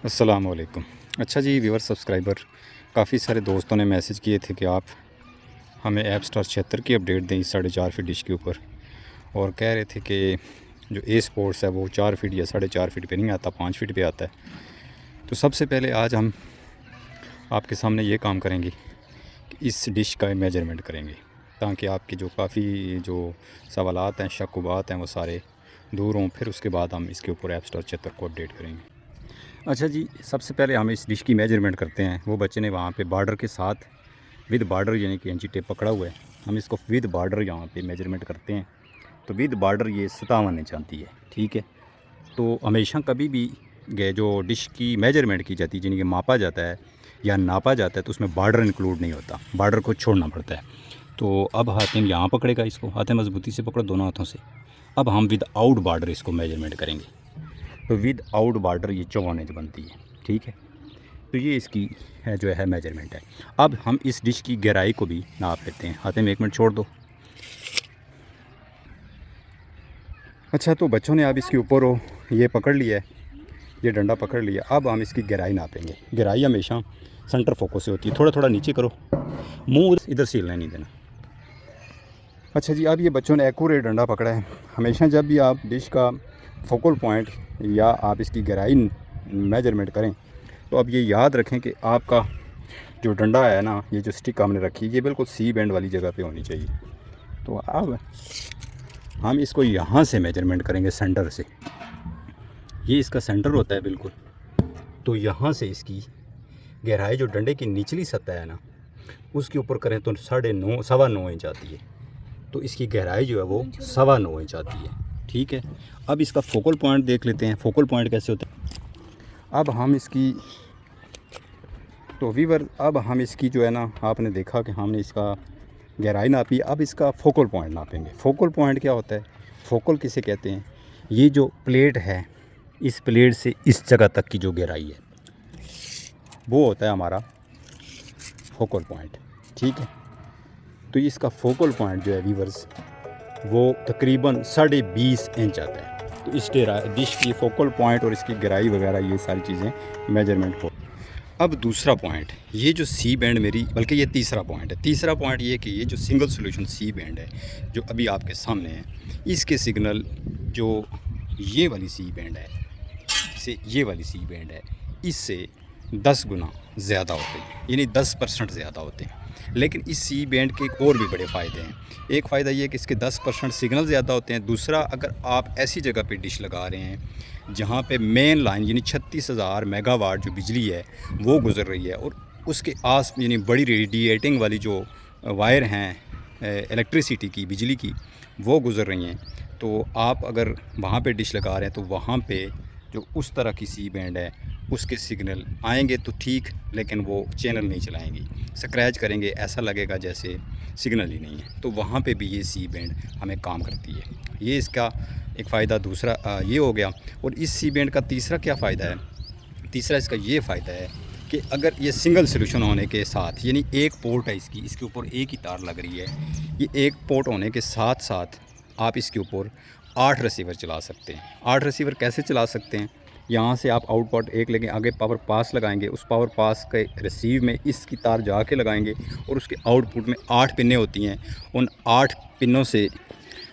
अस्सलाम वालेकुम। अच्छा जी व्यूअर सब्सक्राइबर, काफ़ी सारे दोस्तों ने मैसेज किए थे कि आप हमें ऐप स्टार 76 की अपडेट दें इस 4.5 फीट डिश के ऊपर, और कह रहे थे कि जो ए स्पोर्ट्स है वो 4 फीट या 4.5 फीट पे नहीं आता, 5 फीट पे आता है। तो सबसे पहले आज हम आपके सामने ये काम करेंगे कि इस डिश का मेजरमेंट करेंगे, ताकि आपके जो काफ़ी जो सवालात हैं, शक-व-बात हैं, वो सारे दूर हों। फिर उसके बाद हम इसके ऊपर ऐप स्टार 76 को अपडेट करेंगे। अच्छा जी, सबसे पहले हम इस डिश की मेजरमेंट करते हैं। वो बच्चे ने वहाँ पे बॉर्डर के साथ विद बॉर्डर यानी कि इंची टेप पकड़ा हुआ है। हम इसको विद बॉर्डर यहाँ पे मेजरमेंट करते हैं। तो विद बॉर्डर ये 57 इंच आती है, ठीक है। तो हमेशा कभी भी जो डिश की मेजरमेंट की जाती है, यानी कि मापा जाता है या नापा जाता है, तो उसमें बॉर्डर इंक्लूड नहीं होता, बॉर्डर को छोड़ना पड़ता है। तो अब हाथें यहाँ पकड़ेगा, इसको हाथें मजबूती से पकड़ो दोनों हाथों से। अब हम विद आउट बॉर्डर इसको मेजरमेंट करेंगे। तो विद आउट बॉर्डर ये 54 इंच बनती है, ठीक है। तो ये इसकी है जो है मेजरमेंट है। अब हम इस डिश की गहराई को भी नाप लेते हैं। हाथे में 1 मिनट छोड़ दो। अच्छा, तो बच्चों ने अब इसके ऊपर हो ये पकड़ लिया है, ये डंडा पकड़ लिया। अब हम इसकी गहराई नापेंगे। गहराई हमेशा सेंटर फोकस से होती है। थोड़ा थोड़ा नीचे करो, मुंह इधर से हिलने नहीं देना। अच्छा जी, अब ये बच्चों ने एक्यूरेट डंडा पकड़ा है। हमेशा जब भी आप डिश का फोकल पॉइंट या आप इसकी गहराई मेजरमेंट करें, तो अब ये याद रखें कि आपका जो डंडा है ना, ये जो स्टिक हमने रखी है, ये बिल्कुल सी बैंड वाली जगह पे होनी चाहिए। तो अब हम इसको यहाँ से मेजरमेंट करेंगे, सेंटर से। ये इसका सेंटर होता है बिल्कुल। तो यहाँ से इसकी गहराई जो डंडे की निचली सतह है ना, उसके ऊपर करें तो 9.5 इंच आती है। तो इसकी गहराई जो है वो 9.25 इंच आती है, ठीक है। अब इसका फोकल पॉइंट देख लेते हैं। फोकल पॉइंट कैसे होता है। अब हम इसकी अब हम इसकी जो है ना, आपने देखा कि हमने इसका गहराई नापी। अब इसका फोकल पॉइंट नापेंगे। फोकल पॉइंट क्या होता है, फोकल किसे कहते हैं? ये जो प्लेट है, इस प्लेट से इस जगह तक की जो गहराई है, वो होता है हमारा फोकल पॉइंट, ठीक है। तो इसका फोकल पॉइंट जो है व्यूअर्स, वो तकरीबन 20.5 इंच आता है। तो इस डिश की फोकल पॉइंट और इसकी गहराई वगैरह ये सारी चीज़ें मेजरमेंट हो। अब दूसरा पॉइंट, ये जो सी बैंड मेरी, बल्कि ये तीसरा पॉइंट है। तीसरा पॉइंट ये कि ये जो सिंगल सोल्यूशन सी बैंड है जो अभी आपके सामने है, इसके सिग्नल जो ये वाली सी बैंड है, से ये वाली सी बैंड है, इससे 10 गुना ज़्यादा होते हैं, यानी 10% ज़्यादा होते हैं। लेकिन इस सी बैंड के और भी बड़े फ़ायदे हैं। एक फ़ायदा ये है कि इसके 10% सिग्नल ज़्यादा होते हैं। दूसरा, अगर आप ऐसी जगह पे डिश लगा रहे हैं जहाँ पे मेन लाइन यानी 36,000 मेगावाट जो बिजली है वो गुज़र रही है, और उसके आस यानी बड़ी रेडिएटिंग वाली जो वायर हैं इलेक्ट्रिसिटी की, बिजली की, वो गुज़र रही हैं, तो आप अगर वहाँ पे डिश लगा रहे हैं तो वहाँ पे जो उस तरह की सी बैंड है उसके सिग्नल आएंगे तो ठीक, लेकिन वो चैनल नहीं चलाएंगी, स्क्रैच करेंगे, ऐसा लगेगा जैसे सिग्नल ही नहीं है। तो वहाँ पे भी ये सी बैंड हमें काम करती है। ये इसका एक फ़ायदा दूसरा ये हो गया। और इस सी बैंड का तीसरा क्या फ़ायदा है? तीसरा इसका ये फ़ायदा है कि अगर ये सिंगल सोल्यूशन होने के साथ, यानी एक पोर्ट है इसकी, इसके ऊपर एक ही तार लग रही है, ये एक पोर्ट होने के साथ साथ आप इसके ऊपर 8 रिसीवर चला सकते हैं। 8 रिसीवर कैसे चला सकते हैं? यहाँ से आप आउटपुट एक लेंगे, आगे पावर पास लगाएंगे, उस पावर पास के रिसीव में इसकी तार जाके लगाएंगे, और उसके आउटपुट में 8 पिनें होती हैं। उन 8 पिनों से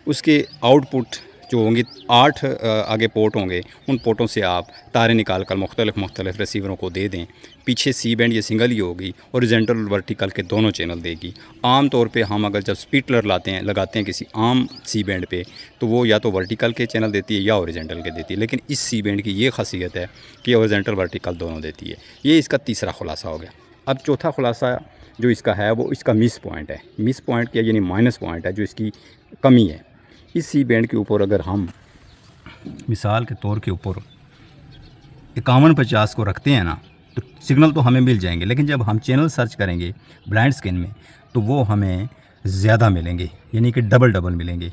उसके आउटपुट जो होंगे 8 आगे पोर्ट होंगे, उन पोर्टों से आप तारें निकाल कर मुख्तलिफ रिसीवरों को दे दें। पीछे सी बैंड ये सिंगल ही होगी, हॉरिजॉन्टल और वर्टिकल के दोनों चैनल देगी। आम तौर पे हम अगर जब स्प्लिटर लगाते हैं किसी आम सी बैंड पे, तो वो या तो वर्टिकल के चैनल देती है या हॉरिजॉन्टल के देती है। लेकिन इस सी बैंड की ये खासियत है कि हॉरिजॉन्टल वर्टिकल दोनों देती है। ये इसका तीसरा खुलासा हो गया। अब चौथा खुलासा जो इसका है वो इसका मिस पॉइंट है। मिस पॉइंट क्या, यानी माइनस पॉइंट है, जो इसकी कमी है। इस सी बैंड के ऊपर अगर हम मिसाल के तौर के ऊपर 51-50 को रखते हैं ना, तो सिग्नल तो हमें मिल जाएंगे, लेकिन जब हम चैनल सर्च करेंगे ब्लाइंड स्कैन में, तो वो हमें ज़्यादा मिलेंगे, यानी कि डबल मिलेंगे।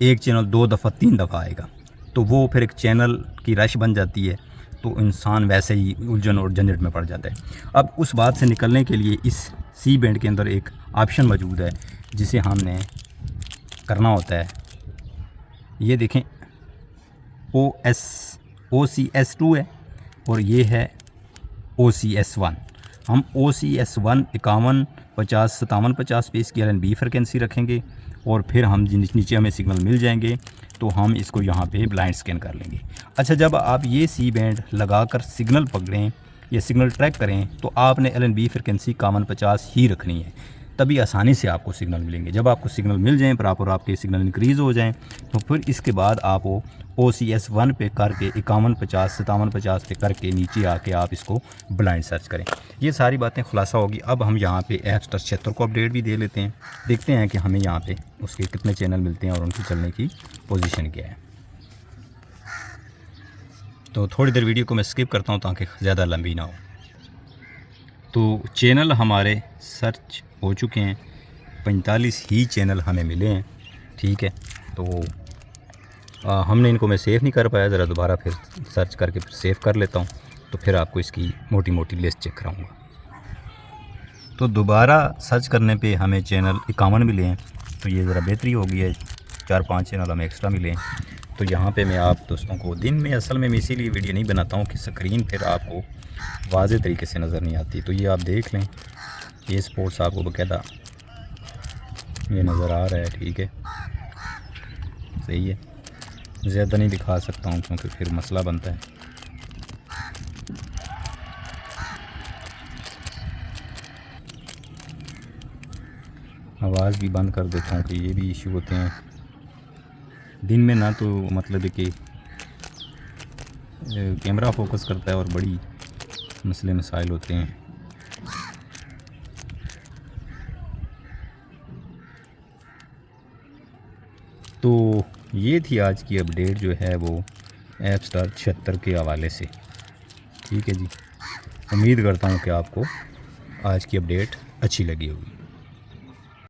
एक चैनल 2 दफ़ा 3 दफ़ा आएगा, तो वो फिर एक चैनल की रश बन जाती है। तो इंसान वैसे ही उलझन और झंझट में पड़ जाता है। अब उस बात से निकलने के लिए इस सी बैंड के अंदर एक ऑप्शन मौजूद है जिसे हमने करना होता है। ये देखें, OCS2 है, और ये है OCS1। हम OCS1 51 50 57 50 पे इसकी LNB फ्रिक्वेंसी रखेंगे और फिर हम नीचे हमें सिग्नल मिल जाएंगे तो हम इसको यहाँ पे ब्लाइंड स्कैन कर लेंगे। अच्छा, जब आप ये सी बैंड लगाकर सिग्नल पकड़ें या सिग्नल ट्रैक करें तो आपने LNB फ्रिक्वेंसी 51 50 ही रखनी है, तभी आसानी से आपको सिग्नल मिलेंगे। जब आपको सिग्नल मिल जाएँ प्रॉपर, आपके सिग्नल इंक्रीज़ हो जाएं, तो फिर इसके बाद आप वो OCS1 पे करके 51 50 57 50 पे करके नीचे आके आप इसको ब्लाइंड सर्च करें। ये सारी बातें खुलासा होगी। अब हम यहाँ पे ऐपस्टार 76 को अपडेट भी दे लेते हैं, देखते हैं कि हमें यहाँ पे उसके कितने चैनल मिलते हैं और उनकी चलने की पोजीशन क्या है। तो थोड़ी देर वीडियो को मैं स्किप करता हूँ ताकि ज़्यादा लंबी ना हो। तो चैनल हमारे सर्च हो चुके हैं, 45 ही चैनल हमें मिले हैं। ठीक है, तो हमने इनको मैं सेव नहीं कर पाया, ज़रा दोबारा फिर सर्च करके फिर सेव कर लेता हूँ, तो फिर आपको इसकी मोटी मोटी लिस्ट चेक कराऊँगा। तो दोबारा सर्च करने पे हमें चैनल 51 मिले हैं, तो ये ज़रा बेहतरी हो गई है, 4-5 चैनल हमें एक्स्ट्रा मिले हैं। तो यहाँ पे मैं आप दोस्तों को दिन में असल में मैं इसीलिए वीडियो नहीं बनाता हूँ कि स्क्रीन फिर आपको वाज़े तरीके से नज़र नहीं आती। तो ये आप देख लें, ये स्पोर्ट्स आपको बाकायदा ये नज़र आ रहा है। ठीक है, सही है, ज़्यादा नहीं दिखा सकता हूँ क्योंकि फिर मसला बनता है। आवाज़ भी बंद कर देता हूँ कि ये भी इशू होते हैं दिन में ना, तो मतलब है कि कैमरा फोकस करता है और बड़ी मसले मसाइल होते हैं। तो ये थी आज की अपडेट जो है वो ऐपस्टार 76 के हवाले से। ठीक है जी, उम्मीद करता हूँ कि आपको आज की अपडेट अच्छी लगी होगी।